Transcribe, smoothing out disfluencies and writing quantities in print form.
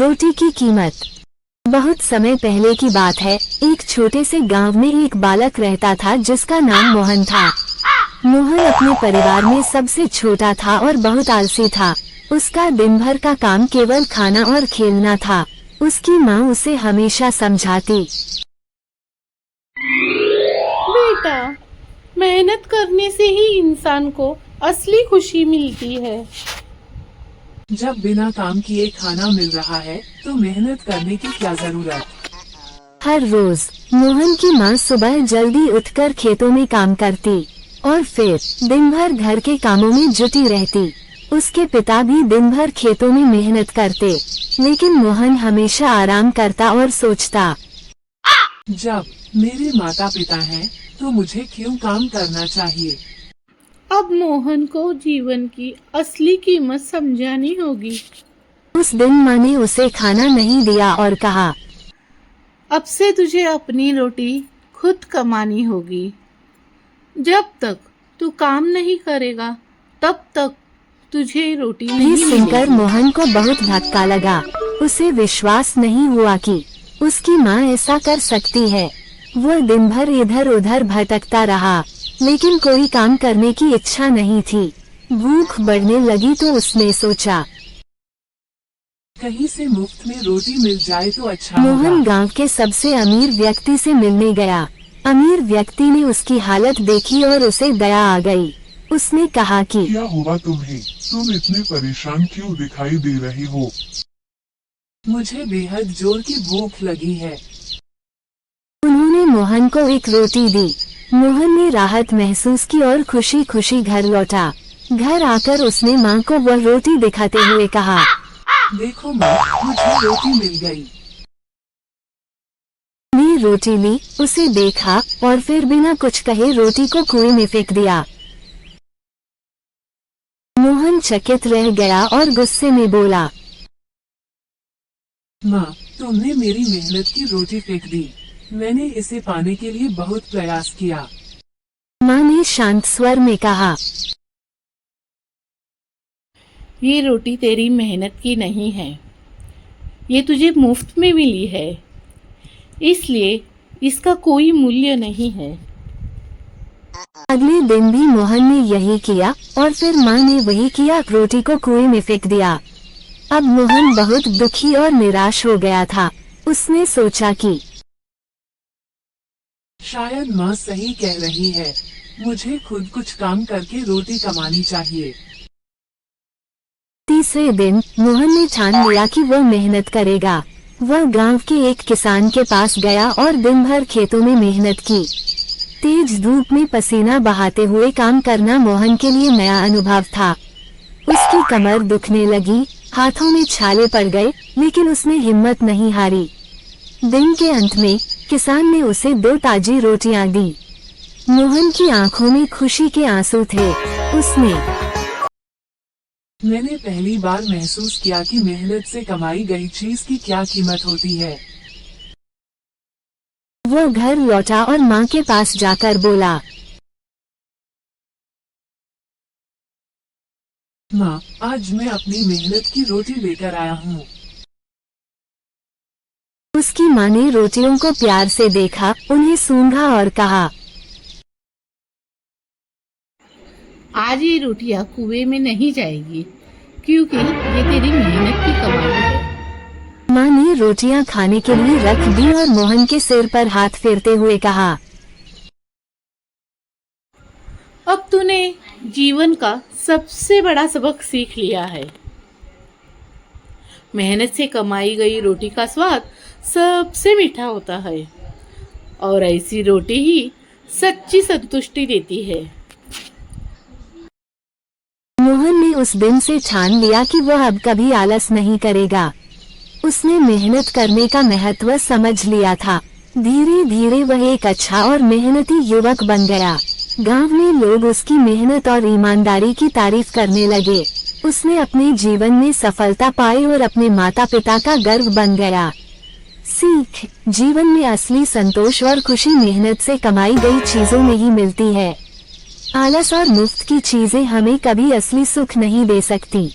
रोटी की कीमत। बहुत समय पहले की बात है। एक छोटे से गांव में एक बालक रहता था जिसका नाम मोहन था। मोहन अपने परिवार में सबसे छोटा था और बहुत आलसी था। उसका दिन भर का काम केवल खाना और खेलना था। उसकी माँ उसे हमेशा समझाती, बेटा, मेहनत करने से ही इंसान को असली खुशी मिलती है। जब बिना काम किए खाना मिल रहा है तो मेहनत करने की क्या जरूरत। हर रोज मोहन की माँ सुबह जल्दी उठकर खेतों में काम करती और फिर दिन भर घर के कामों में जुटी रहती। उसके पिता भी दिन भर खेतों में मेहनत करते, लेकिन मोहन हमेशा आराम करता और सोचता, जब मेरे माता पिता हैं तो मुझे क्यों काम करना चाहिए। अब मोहन को जीवन की असली कीमत समझानी होगी। उस दिन माँ ने उसे खाना नहीं दिया और कहा, अब से तुझे अपनी रोटी खुद कमानी होगी। जब तक तू काम नहीं करेगा तब तक तुझे रोटी ये नहीं सुनकर मिलेगी। मोहन को बहुत धक्का लगा। उसे विश्वास नहीं हुआ कि उसकी माँ ऐसा कर सकती है। वह दिन भर इधर उधर भटकता रहा, लेकिन कोई काम करने की इच्छा नहीं थी। भूख बढ़ने लगी तो उसने सोचा, कहीं से मुफ्त में रोटी मिल जाए तो अच्छा मोहन होगा। गांव के सबसे अमीर व्यक्ति से मिलने गया। अमीर व्यक्ति ने उसकी हालत देखी और उसे दया आ गई। उसने कहा कि क्या हुआ तुम्हें? तुम इतने परेशान क्यों दिखाई दे रहे हो? मुझे बेहद जोर की भूख लगी है। उन्होंने मोहन को एक रोटी दी। मोहन ने राहत महसूस की और खुशी खुशी घर लौटा। घर आकर उसने माँ को वह रोटी दिखाते हुए कहा, देखो माँ, मुझे रोटी मिल गई। ने रोटी ली, उसे देखा और फिर बिना कुछ कहे रोटी को कुएं में फेंक दिया। मोहन चकित रह गया और गुस्से में बोला, माँ, तुमने मेरी मेहनत की रोटी फेंक दी। मैंने इसे पाने के लिए बहुत प्रयास किया। माँ ने शांत स्वर में कहा, ये रोटी तेरी मेहनत की नहीं है, ये तुझे मुफ्त में मिली है, इसलिए इसका कोई मूल्य नहीं है। अगले दिन भी मोहन ने यही किया और फिर माँ ने वही किया, रोटी को कुएं में फेंक दिया। अब मोहन बहुत दुखी और निराश हो गया था। उसने सोचा कि शायद माँ सही कह रही है, मुझे खुद कुछ काम करके रोटी कमानी चाहिए। तीसरे दिन मोहन ने ठान लिया कि वह मेहनत करेगा। वह गांव के एक किसान के पास गया और दिन भर खेतों में मेहनत की। तेज धूप में पसीना बहाते हुए काम करना मोहन के लिए नया अनुभव था। उसकी कमर दुखने लगी, हाथों में छाले पड़ गए, लेकिन उसने हिम्मत नहीं हारी। दिन के अंत में किसान ने उसे 2 ताजी रोटियां दी। मोहन की आंखों में खुशी के आंसू थे। उसने मैंने पहली बार महसूस किया कि मेहनत से कमाई गई चीज की क्या कीमत होती है। वह घर लौटा और माँ के पास जाकर बोला, माँ, आज मैं अपनी मेहनत की रोटी लेकर आया हूँ। उसकी माँ ने रोटियों को प्यार से देखा, उन्हें सूंघा और कहा, आज ये रोटियां कुएं में नहीं जाएगी, क्योंकि ये तेरी मेहनत की कमाई है। माँ ने रोटियां खाने के लिए रख दी और मोहन के सिर पर हाथ फेरते हुए कहा, अब तूने जीवन का सबसे बड़ा सबक सीख लिया है। मेहनत से कमाई गई रोटी का स्वाद सबसे मीठा होता है और ऐसी रोटी ही सच्ची संतुष्टि देती है। मोहन ने उस दिन से ठान लिया कि वह अब कभी आलस नहीं करेगा। उसने मेहनत करने का महत्व समझ लिया था। धीरे धीरे वह एक अच्छा और मेहनती युवक बन गया। गांव में लोग उसकी मेहनत और ईमानदारी की तारीफ करने लगे। उसने अपने जीवन में सफलता पाई और अपने माता पिता का गर्व बन गया। सीख: जीवन में असली संतोष और खुशी मेहनत से कमाई गई चीजों में ही मिलती है। आलस और मुफ्त की चीजें हमें कभी असली सुख नहीं दे सकती।